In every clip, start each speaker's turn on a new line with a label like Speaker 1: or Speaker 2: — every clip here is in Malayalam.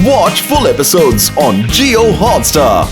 Speaker 1: Watch full episodes on Jio Hotstar.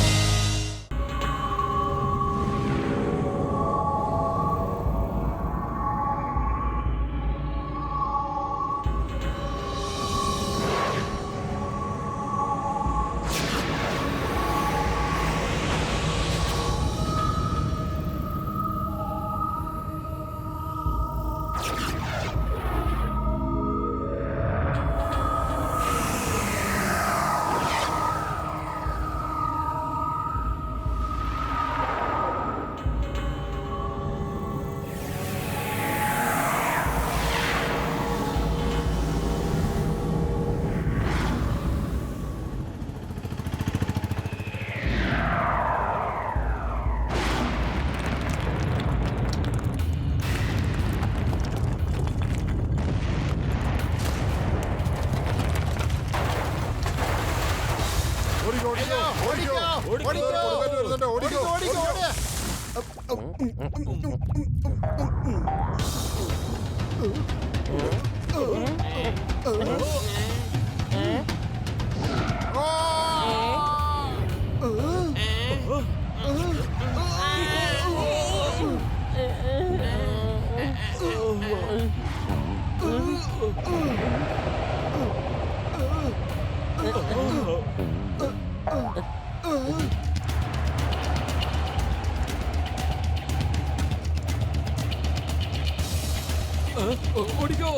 Speaker 2: ഓടിക്കോ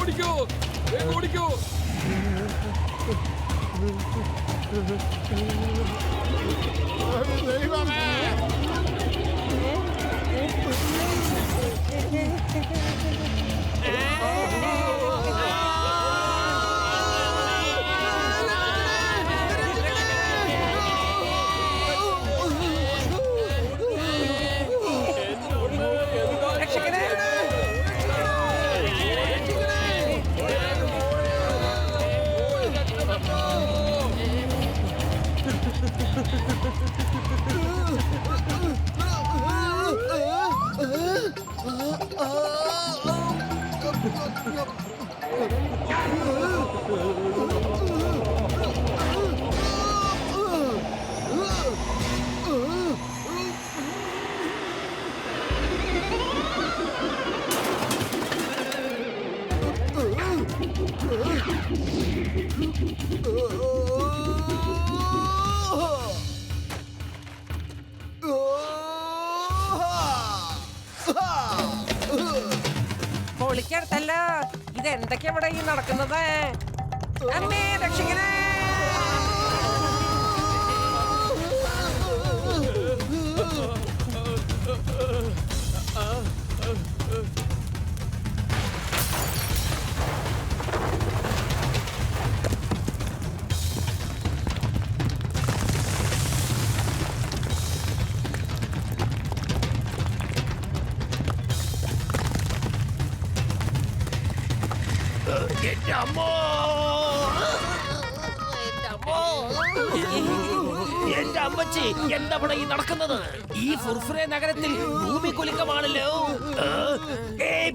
Speaker 2: ഓടിക്കോ വേഗം ഓടിക്കോ.
Speaker 3: പൊളിക്കടുത്തല്ലോ. ഇത് എന്തൊക്കെയാ ഇവിടെ ഈ നടക്കുന്നത്? അമ്മേ രക്ഷിക്കണേ.
Speaker 4: എന്റെ അമ്മച്ചി എന്താ ഇവിടെ ഈ നടക്കുന്നത്? ഈ ഫുർഫുറെ നഗരത്തിൽ ഭൂമികുലുക്കമാണല്ലോ.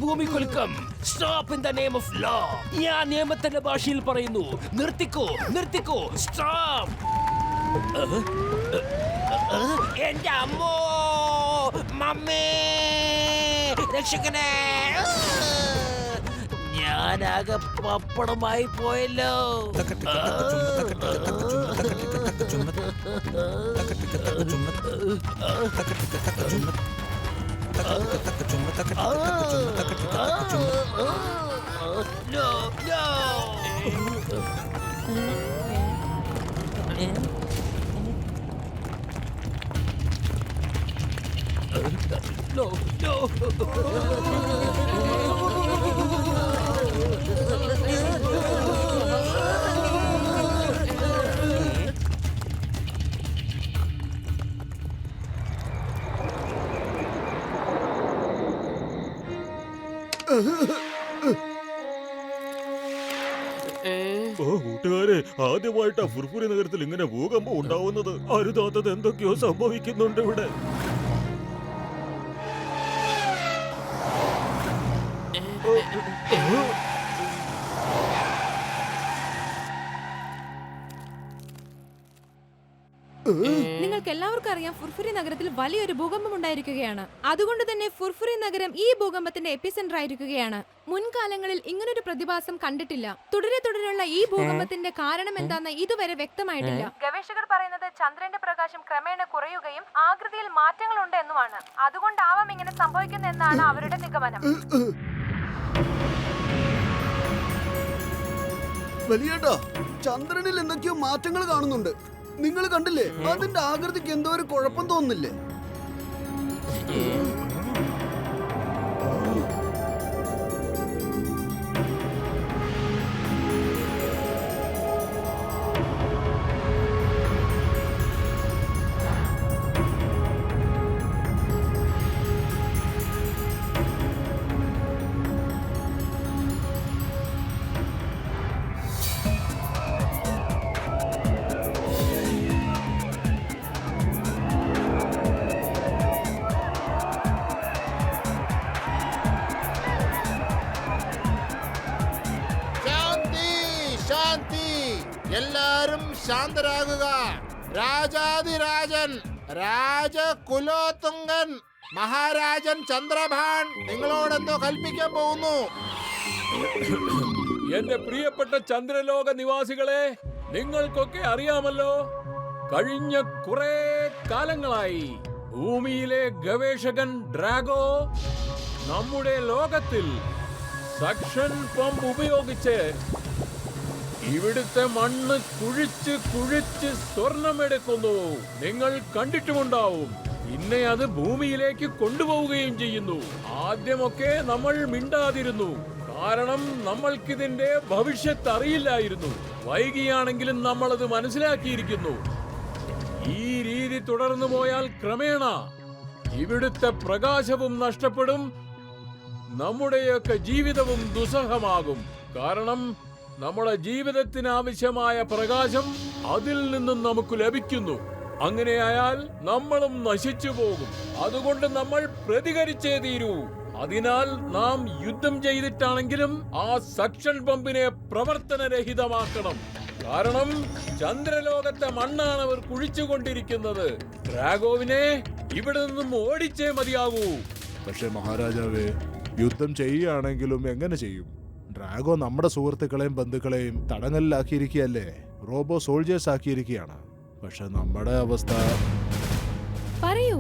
Speaker 4: ഭൂമികുലുക്കം, stop in the name of law. ഞാൻ നിയമത്തിന്റെ ഭാഷയിൽ പറയുന്നു, നിർത്തിക്കോ നിർത്തിക്കോ, സ്റ്റോപ്പ്. എന്റെ അമ്മോ, മമ്മേ രക്ഷിക്കണേ. ഞാനാകെ പപ്പടമായി പോയല്ലോ. No, no.
Speaker 5: കൂട്ടുകാരെ, ആദ്യമായിട്ടാ ഫുർഫുരി നഗരത്തിൽ ഇങ്ങനെ ഭൂകമ്പം ഉണ്ടാവുന്നത്. അരുതാത്തത് എന്തൊക്കെയോ സംഭവിക്കുന്നുണ്ട് ഇവിടെ.
Speaker 6: നിങ്ങൾക്ക് എല്ലാവർക്കും അറിയാം ഫുർഫുരി നഗരത്തിൽ വലിയൊരു ഭൂകമ്പം ഉണ്ടായിരിക്കുകയാണ്. അതുകൊണ്ട് തന്നെ ഫുർഫുരി നഗരം ഈ ഭൂകമ്പത്തിന്റെ എപ്പിസെന്റർ ആയിരിക്കുകയാണ്. മുൻകാലങ്ങളിൽ ഇങ്ങനൊരു പ്രതിഭാസം കണ്ടിട്ടില്ല. തുടരെയുള്ള ഈ ഭൂകമ്പത്തിന്റെ കാരണം എന്താണെന്ന് ഇതുവരെ വ്യക്തമായിട്ടില്ല. ഗവേഷകർ പറയുന്നത് ചന്ദ്രന്റെ പ്രകാശം ക്രമേണ കുറയുകയും ആകൃതിയിൽ മാറ്റങ്ങളുണ്ട് എന്നുമാണ്. അതുകൊണ്ടാവാം ഇങ്ങനെ സംഭവിക്കുന്നതെന്നാണ് അവരുടെ നിഗമനം.
Speaker 7: വലിയേട്ടാ, ചന്ദ്രനിൽ എന്തൊക്കെയോ മാറ്റങ്ങൾ കാണുന്നുണ്ട്. നിങ്ങൾ കണ്ടില്ലേ? അതിന്റെ ആകൃതിക്ക് എന്തോ ഒരു കുഴപ്പം തോന്നുന്നില്ലേ?
Speaker 8: എല്ലാരും ശാന്തരാകുക. രാജാതിരാജൻ രാജകുലോത്തുംഗൻ മഹാരാജൻ ചന്ദ്രഭാൻ നിങ്ങളോടെന്തോ കൽപ്പിക്കാൻ പോകുന്നു.
Speaker 2: എന്റെ പ്രിയപ്പെട്ട ചന്ദ്രലോക നിവാസികളെ, നിങ്ങൾക്കൊക്കെ അറിയാമല്ലോ, കഴിഞ്ഞ കുറെ കാലങ്ങളായി ഭൂമിയിലെ ഗവേഷകൻ ഡ്രാഗോ നമ്മുടെ ലോകത്തിൽ സക്ഷൻ പമ്പ് ഉപയോഗിച്ച് ഇവിടുത്തെ മണ്ണ് കുഴിച്ച് സ്വർണമെടുക്കുന്നു. നിങ്ങൾ കണ്ടിട്ടുമുണ്ടാവും. പിന്നെ അത് ഭൂമിയിലേക്ക് കൊണ്ടുപോവുകയും ചെയ്യുന്നു. ആദ്യമൊക്കെ നമ്മൾ മിണ്ടാതിരുന്നു, കാരണം നമ്മൾക്കിതിന്റെ ഭവിഷ്യത്ത് അറിയില്ലായിരുന്നു. വൈകിയാണെങ്കിലും നമ്മളത് മനസ്സിലാക്കിയിരിക്കുന്നു. ഈ രീതി തുടർന്നു പോയാൽ ക്രമേണ ഇവിടുത്തെ പ്രകാശവും നഷ്ടപ്പെടും, നമ്മുടെയൊക്കെ ജീവിതവും ദുസ്സഹമാകും. കാരണം നമ്മുടെ ജീവിതത്തിന് ആവശ്യമായ പ്രകാശം അതിൽ നിന്നും നമുക്ക് ലഭിക്കുന്നു. അങ്ങനെയായാൽ നമ്മളും നശിച്ചു പോകും. അതുകൊണ്ട് നമ്മൾ പ്രതികരിച്ചേ തീരൂ. അതിനാൽ നാം യുദ്ധം ചെയ്തിട്ടാണെങ്കിലും ആ സക്ഷൻ പമ്പിനെ പ്രവർത്തനരഹിതമാക്കണം. കാരണം ചന്ദ്രലോകത്തെ മണ്ണാണ് അവർ കുഴിച്ചുകൊണ്ടിരിക്കുന്നത്. ഡ്രാഗോവിനെ ഇവിടെ നിന്നും ഓടിച്ചേ മതിയാകൂ.
Speaker 9: പക്ഷെ മഹാരാജാവേ, യുദ്ധം ചെയ്യുകയാണെങ്കിലും എങ്ങനെ ചെയ്യും? ഡ്രാഗോ നമ്മുടെ സുഹൃത്തുക്കളെയും ബന്ധുക്കളെയും തടങ്കലിലാക്കിയിരിക്കുകയല്ലേ, റോബോ സോൾജേഴ്സ് ആക്കിയിരിക്കുകയാണ്. പക്ഷെ നമ്മുടെ അവസ്ഥ
Speaker 6: പറയൂ,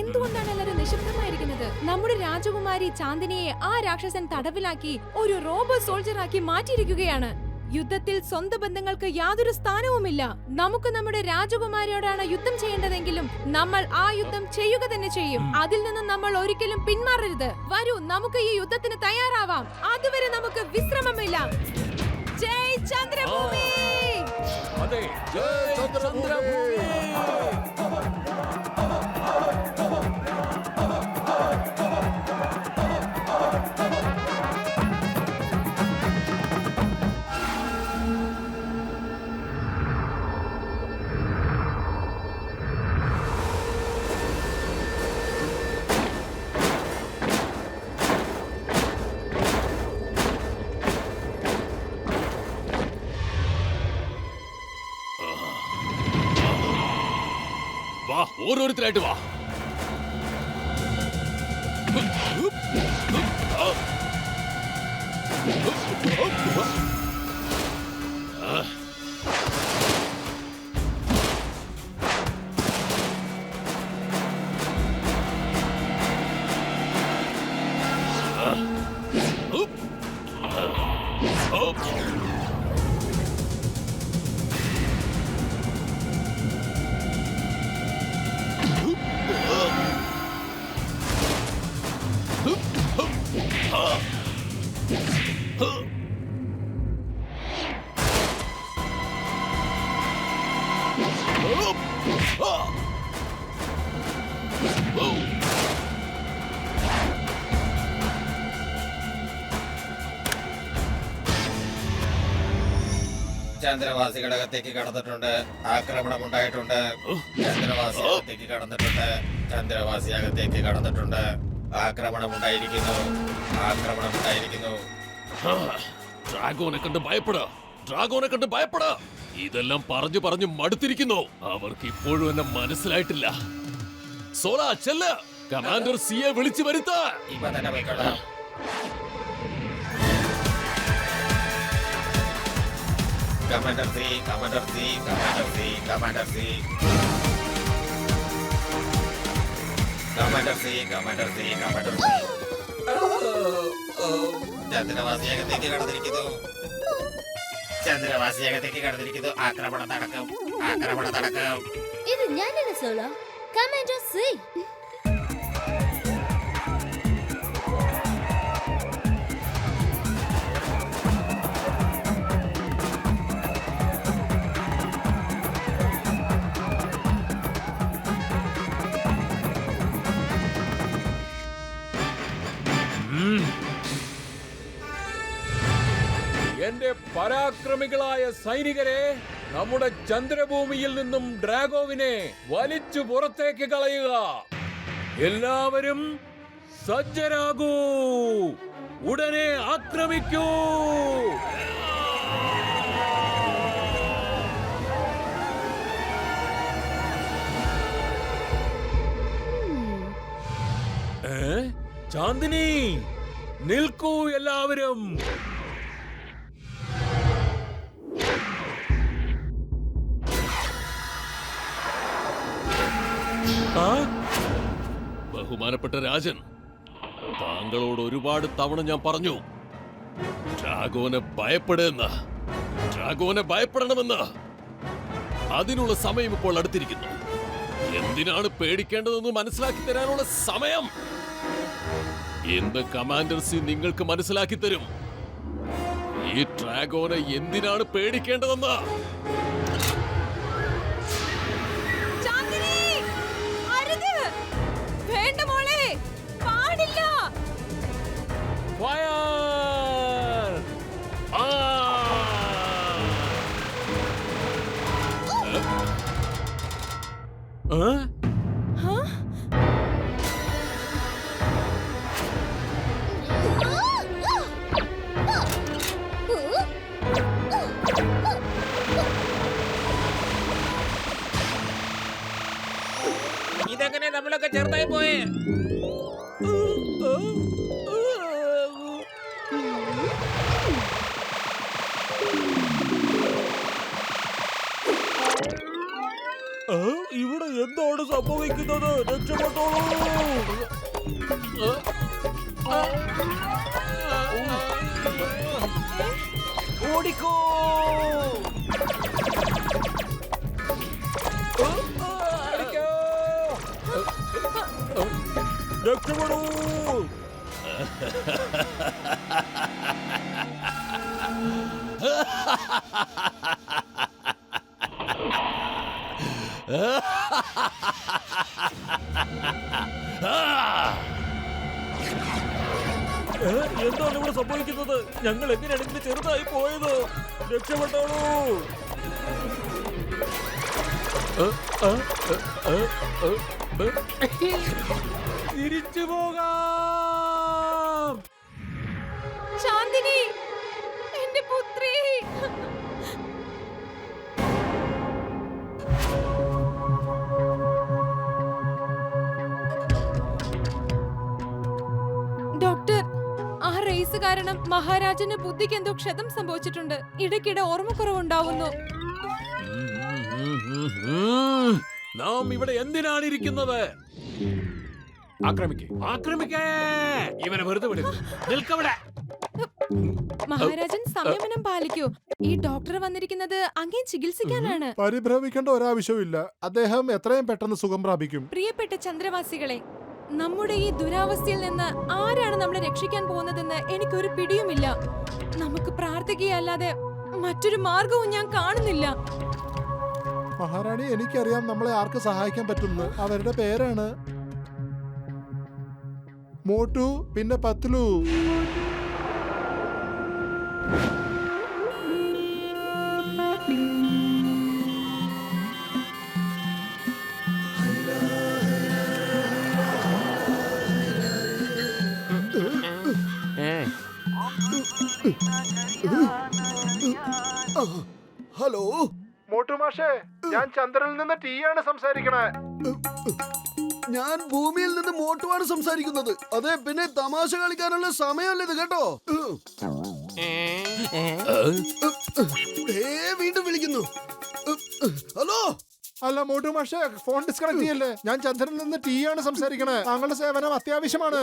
Speaker 6: എന്തുകൊണ്ടാണ് എല്ലാവരും നിശബ്ദമായിരിക്കുന്നത്? നമ്മുടെ രാജകുമാരി ചാന്ദിനിയെ ആ രാക്ഷസൻ തടവിലാക്കി ഒരു റോബോ സോൾജർ ആക്കി മാറ്റിയിരിക്കുകയാണ്. യുദ്ധത്തിൽ സ്വന്തം ബന്ധങ്ങൾക്ക് യാതൊരു സ്ഥാനവുമില്ല. നമുക്ക് നമ്മുടെ രാജകുമാരിയോടാണ് യുദ്ധം ചെയ്യേണ്ടതെങ്കിലും നമ്മൾ ആ യുദ്ധം ചെയ്യുക തന്നെ ചെയ്യും. അതിൽ നിന്നും നമ്മൾ ഒരിക്കലും പിന്മാറരുത്. വരൂ, നമുക്ക് ഈ യുദ്ധത്തിന് തയ്യാറാവാം. അതുവരെ നമുക്ക് വിശ്രമമില്ല. ജയ് ചന്ദ്രഭൂമി!
Speaker 2: അതെ, ജയ് ചന്ദ്രഭൂമി!
Speaker 4: വാ, ഓരോരുത്തരായിട്ട് വാ.
Speaker 8: ചന്ദ്രവാസി ഘടകത്തേക്ക് കടന്നിട്ടുണ്ട്. ആക്രമണം ഉണ്ടായിട്ടുണ്ട്. ചന്ദ്രവാസി അകത്തേക്ക് കടന്നിട്ടുണ്ട്. ചന്ദ്രവാസി അകത്തേക്ക് കടന്നിട്ടുണ്ട്. ആക്രമണം ഉണ്ടായിരിക്കുന്നു. ആക്രമണം ഉണ്ടായിരിക്കുന്നു.
Speaker 4: ഡ്രാഗോനെ കണ്ട് ഭയപ്പെട, ഡ്രാഗോനെ കണ്ട് ഭയപ്പെട.
Speaker 2: ഇതെല്ലാം പറഞ്ഞു പറഞ്ഞു മടുത്തിരിക്കുന്നു. അവർക്ക് ഇപ്പോഴും എന്നെ മനസ്സിലായിട്ടില്ല. സോള ചെല്ല, കമാൻഡർ സിയെ വിളിച്ചു വരുത്ത.
Speaker 8: ഇപ്പൊ തന്നെ പോയിക്കോളാം. Commander C, commander C, commander C, commander C, commander C, commander C, commander C. ചന്ദ്രവാസിയകത്തേക്ക് കടന്നിരിക്കുന്നു. ചന്ദ്രവാസിയകത്തേക്ക് കടന്നിരിക്കുന്നു. ആക്രമണം നടക്കും, ആക്രമണം നടക്കും.
Speaker 10: ഇത് ഞാനാണ് സോള, കമാൻഡർ സി.
Speaker 2: എന്റെ പരാക്രമികളായ സൈനികരെ, നമ്മുടെ ചന്ദ്രഭൂമിയിൽ നിന്നും ഡ്രാഗോവിനെ വലിച്ചു പുറത്തേക്ക് കളയുക. എല്ലാവരും സജ്ജരാകൂ, ഉടനെ ആക്രമിക്കൂ. ചാന്ദിനി, നിൽക്കൂ എല്ലാവരും. ബഹുമാനപ്പെട്ട രാജൻ, താങ്കളോട് ഒരുപാട് തവണ ഞാൻ പറഞ്ഞു, ഡ്രാഗോനെ ഭയപ്പെടുന്ന, ഡ്രാഗോനെ ഭയപ്പെടണമെന്ന്. അതിനുള്ള സമയം ഇപ്പോൾ അടുത്തിരിക്കുന്നു. എന്തിനാണ് പേടിക്കേണ്ടതെന്ന് മനസ്സിലാക്കി തരാനുള്ള സമയം ഇന്ന് കമാൻഡർ സി നിങ്ങൾക്ക് മനസ്സിലാക്കി തരും. ഈ ഡ്രാഗോനെ എന്തിനാണ് പേടിക്കേണ്ടതെന്ന്.
Speaker 6: വേണ്ട മോളെ, പാടില്ല.
Speaker 2: ഫയർ!
Speaker 3: ഇതെങ്ങനെ നമ്മളൊക്കെ ചെറുതായി പോയേ?
Speaker 5: ഇവിടെ എന്താണ് സംഭവിക്കുന്നത്? രക്ഷപ്പെട്ടോളൂ.
Speaker 4: ഓടിക്കോ.
Speaker 5: രക്ഷപ്പെടൂ. എന്താണ് ഇവിടെ സംഭവിക്കുന്നത്? ഞങ്ങൾ എങ്ങനെയാണ് ഇങ്ങനെ ചെറുതായി പോയത്? രക്ഷപ്പെട്ടോളൂ.
Speaker 2: തിരിച്ചു പോകാം.
Speaker 6: ശാന്തിനി, എന്റെ പുത്രി. ഡോക്ടർ, ആ റേസ് കാരണം മഹാരാജന് ബുദ്ധിക്ക് എന്തോ ക്ഷതം സംഭവിച്ചിട്ടുണ്ട്. ഇടയ്ക്കിടെ ഓർമ്മക്കുറവുണ്ടാവുന്നു.
Speaker 2: നാം ഇവിടെ എന്തിനാണ് ഇരിക്കുന്നത്? ആക്രമിക്കേ. ഇവനെ വെറുതെ വിടുക. നിൽക്കവിടെ.
Speaker 6: മഹാരാജൻ സംയമനം പാലിക്കൂ. ഈ ഡോക്ടർ വന്നിരിക്കുന്നത് അങ്ങേ ചികിത്സിക്കാനാണ്.
Speaker 9: പരിഭ്രമിക്കേണ്ട ഒരാവശ്യമില്ല. അദ്ദേഹം എത്രയും പെട്ടെന്ന് സുഖം പ്രാപിക്കും.
Speaker 6: പ്രിയപ്പെട്ട ചന്ദ്രവാസികളെ, നമ്മുടെ ഈ ദുരാവസ്ഥയിൽ നിന്ന് ആരാണ് നമ്മളെ രക്ഷിക്കാൻ പോകുന്നതെന്ന് എനിക്കൊരു പിടിയുമില്ല. നമുക്ക് പ്രാർത്ഥിക്കുകയല്ലാതെ മറ്റൊരു മാർഗവും ഞാൻ കാണുന്നില്ല.
Speaker 9: മഹാറാണി, എനിക്കറിയാം നമ്മളെ ആർക്ക് സഹായിക്കാൻ പറ്റുമെന്ന്. അവരുടെ പേരാണ് മോട്ടു, പിന്നെ പത്ലു.
Speaker 7: ഹലോ,
Speaker 9: മോട്ടുമാഷേ, ഞാൻ ചന്ദ്രനിൽ നിന്ന് ടീ ആണ് സംസാരിക്കണേ.
Speaker 7: ഞാൻ ഭൂമിയിൽ നിന്ന് മോട്ടുവാണ് സംസാരിക്കുന്നത്. അതെ, പിന്നെ തമാശ കളിക്കാനുള്ള സമയമല്ല ഇത് കേട്ടോ. വീണ്ടും വിളിക്കുന്നു. ഹലോ.
Speaker 9: അല്ല മോട്ടുമാഷേ, ഫോൺ ഡിസ്കണക്ട് ചെയ്യല്ലേ. ഞാൻ ചന്ദ്രനിൽ നിന്ന് ടീ ആണ് സംസാരിക്കണേ. താങ്കളുടെ സേവനം അത്യാവശ്യമാണ്.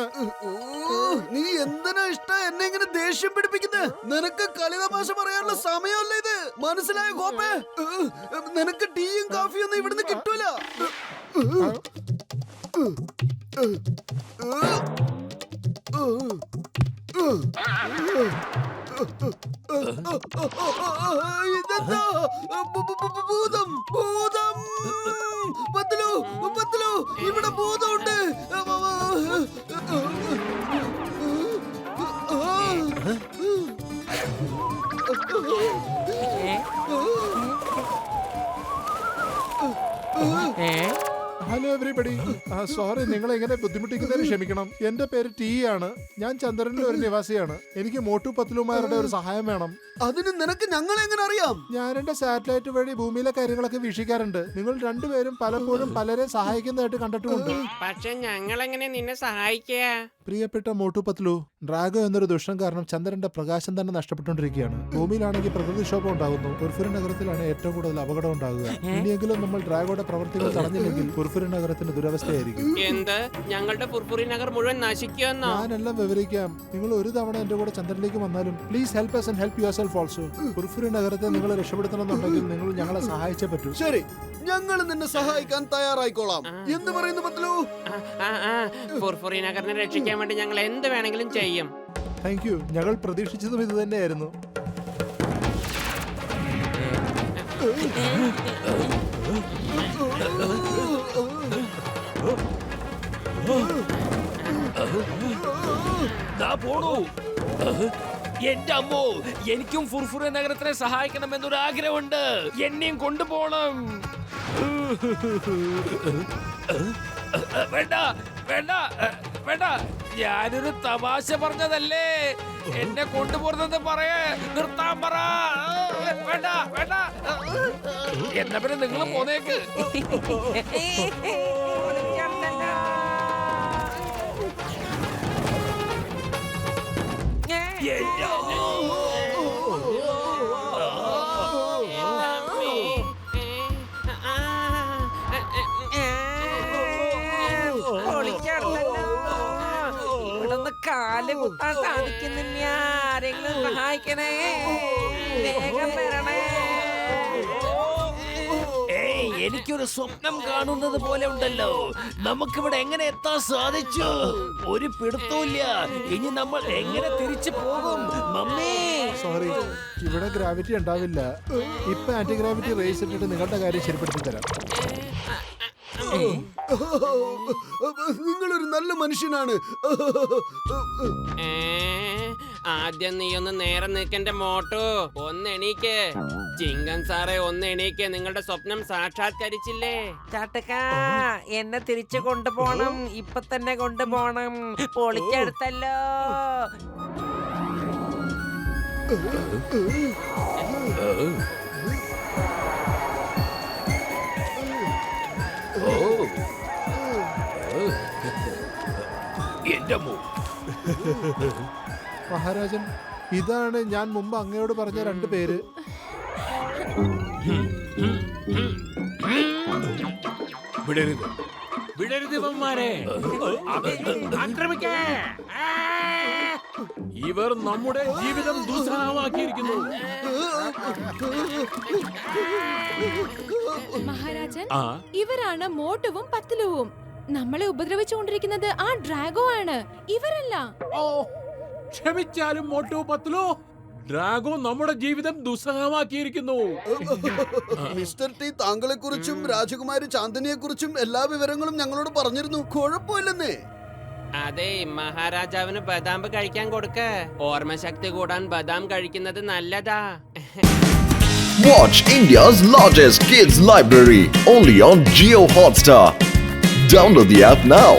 Speaker 7: നീ എന്തിനാ എന്നെ ഇങ്ങനെ ദേഷ്യം പിടിപ്പിക്കുന്നത്? നിനക്ക് കളി തമാശ പറയാനുള്ള സമയമല്ല ഇത്, മനസ്സിലായ കോപ്പേ? നിനക്ക് ടീയും കാഫിയും ഒന്നും ഇവിടുന്ന് കിട്ടൂല. ഇതെന്താ? ഭൂതം, ഭൂതം! പത്ലു, പത്ലു, ഇവിടെ ഭൂതമുണ്ട്.
Speaker 9: ഹലോ എവരിബഡി, സോറി നിങ്ങളെ എങ്ങനെ ബുദ്ധിമുട്ടിക്കുന്നതിന് ക്ഷമിക്കണം. എന്റെ പേര് ടി ആണ്. ഞാൻ ചന്ദ്രനിലെ ഒരു നിവാസിയാണ്. എനിക്ക് മോട്ടു പത്ലുമാരുടെ ഒരു സഹായം വേണം.
Speaker 7: അതിന് നിനക്ക് ഞങ്ങളെ എങ്ങനെ അറിയാം?
Speaker 9: ഞാൻ എന്റെ സാറ്റലൈറ്റ് വഴി ഭൂമിയിലെ കാര്യങ്ങളൊക്കെ വീക്ഷിക്കാറുണ്ട്. നിങ്ങൾ രണ്ടുപേരും പലപ്പോഴും പലരെ സഹായിക്കുന്നതായിട്ട് കണ്ടിട്ടുമുണ്ട്.
Speaker 3: പക്ഷെ ഞങ്ങൾ എങ്ങനെ നിന്നെ സഹായിക്കുക?
Speaker 9: പ്രിയപ്പെട്ട മോട്ടു പത്ലു, ഡ്രാഗോ എന്നൊരു ദുഷ്ടൻ കാരണം ചന്ദ്രന്റെ പ്രകാശം തന്നെ നഷ്ടപ്പെട്ടുകൊണ്ടിരിക്കുകയാണ്. ഭൂമിയിലാണെങ്കിൽ പ്രകൃതിക്ഷോഭം ഉണ്ടാകുന്നു. പുർഫുരി നഗരത്തിലാണ് ഏറ്റവും കൂടുതൽ അപകടം ഉണ്ടാകുക. ഇനിയെങ്കിലും നമ്മൾ ഡ്രാഗോയുടെ പ്രവർത്തികൾ തടഞ്ഞില്ലെങ്കിൽ പുർഫുരി നഗരത്തിന് ദുരവസ്ഥയായിരിക്കും.
Speaker 3: എന്ത്? ഞങ്ങളുടെ പുർഫുരി നഗർ മുഴുവൻ നശിക്കുമെന്നോ?
Speaker 9: ഞാനെല്ലാം വിവരിക്കാം. നിങ്ങൾ ഒരു തവണ എന്റെ കൂടെ ചന്ദ്രനിലേക്ക് വന്നാലും please help us and help yourself also. പുർഫുരി നഗരത്തെ നിങ്ങൾ രക്ഷപ്പെടുത്തണമെന്നുണ്ടെങ്കിൽ നിങ്ങൾ ഞങ്ങളെ സഹായിച്ചേ പറ്റൂ.
Speaker 7: ശരി, ഞങ്ങൾ നിന്നെ സഹായിക്കാൻ തയ്യാറായിക്കോളാം. എന്ത് പറയുന്നു പത്ലു?
Speaker 3: പുർഫുറി നഗറിനെ രക്ഷിക്കാൻ വേണ്ടി ഞങ്ങൾ എന്ത് വേണമെങ്കിലും ചെയ്യും.
Speaker 9: Thank you. ഞങ്ങൾ പ്രതീക്ഷിച്ചതും ഇത് തന്നെയായിരുന്നു.
Speaker 4: എന്റെ അമ്മോ, എനിക്കും ഫുർഫുര നഗരത്തിനെ സഹായിക്കണം എന്നൊരു ആഗ്രഹമുണ്ട്. എന്നെയും കൊണ്ടുപോകണം. വേണ്ട വേണ്ട വേണ്ട, ഞാനൊരു തമാശ പറഞ്ഞതല്ലേ. എന്നെ കൊണ്ടുപോകുന്നത് പറയേ, നിർത്താൻ പറ. വേണ്ട വേണ്ട, എന്നാ പിന്നെ നിങ്ങൾ പോന്നേക്ക്.
Speaker 3: ഇവിടൊന്ന് കാല് കുത്താൻ സാധിക്കുന്നില്ല. ആരെങ്കിലും സഹായിക്കണേ, വേഗം വരണേ.
Speaker 4: എനിക്കൊരു സ്വപ്നം കാണുന്നത് പോലെ ഉണ്ടല്ലോ. നമുക്കിവിടെ എങ്ങനെ എത്താൻ സാധിച്ചു? ഒരു പിടുത്തമില്ല. ഇനി നമ്മൾ എങ്ങനെ തിരിച്ചു പോകും മമ്മി?
Speaker 9: സോറി, ഇവിടെ ഗ്രാവിറ്റി ഉണ്ടാവില്ല. ഇപ്പൊ ആന്റി ഗ്രാവിറ്റി റേസ് ഇട്ടിട്ട് നിങ്ങളുടെ കാര്യം ശരിപ്പെടുത്തി തരാം.
Speaker 7: നിങ്ങളൊരു നല്ല മനുഷ്യനാണ്.
Speaker 3: ആദ്യം നീ ഒന്ന് നേരെ നിൽക്കന്റെ മോട്ടു. ഒന്ന് എണീക്ക് ചിങ്കൻ സാറേ, ഒന്ന് എണീക്ക്. നിങ്ങളുടെ സ്വപ്നം സാക്ഷാത്കരിച്ചില്ലേ? ചാട്ടക്ക, എന്നെ തിരിച്ചു കൊണ്ടുപോണം. ഇപ്പൊ തന്നെ കൊണ്ടുപോണം. പൊളിച്ചെടുത്തല്ലോ.
Speaker 9: മഹാരാജൻ, ഇതാണ് ഞാൻ മുമ്പ് അങ്ങയോട് പറഞ്ഞ രണ്ട് പേര്.
Speaker 2: വിടരുത്, വിടരുത് ഇവന്മാരെ. ഇവർ നമ്മുടെ ജീവിതം ദുസ്സഹമാക്കിയിരിക്കുന്നു.
Speaker 6: മഹാരാജൻ, ഇവരാണ് മോട്ടുവും പത്ലുവും. നമ്മളെ ഉപദ്രവിച്ചുകൊണ്ടിരിക്കുന്നത് ആ ഡ്രാഗോ ആണ്, ഇവരല്ല.
Speaker 2: ഓ, ക്ഷമിച്ചാലും മോട്ടു പത്ലു, ഡ്രാഗോ നമ്മുടെ ജീവിതം ദുസ്സഹമാക്കിയിരിക്കുന്നു.
Speaker 7: മിസ്റ്റർ ടി, താങ്കളെ കുറിച്ചും രാജകുമാരി ചാന്ദിനിയെ കുറിച്ചും എല്ലാ വിവരങ്ങളും ഞങ്ങളോട് പറഞ്ഞിരുന്നു. കുഴപ്പമില്ലെന്നേ.
Speaker 3: അതെ, മഹാരാജാവിന് ബദാം കഴിക്കാൻ കൊടുക്ക. ഓർമ്മശക്തി കൂടാൻ ബദാം കഴിക്കുന്നത് നല്ലതാ.
Speaker 1: Watch India's largest kids library only on Jio Hotstar. Download the app now.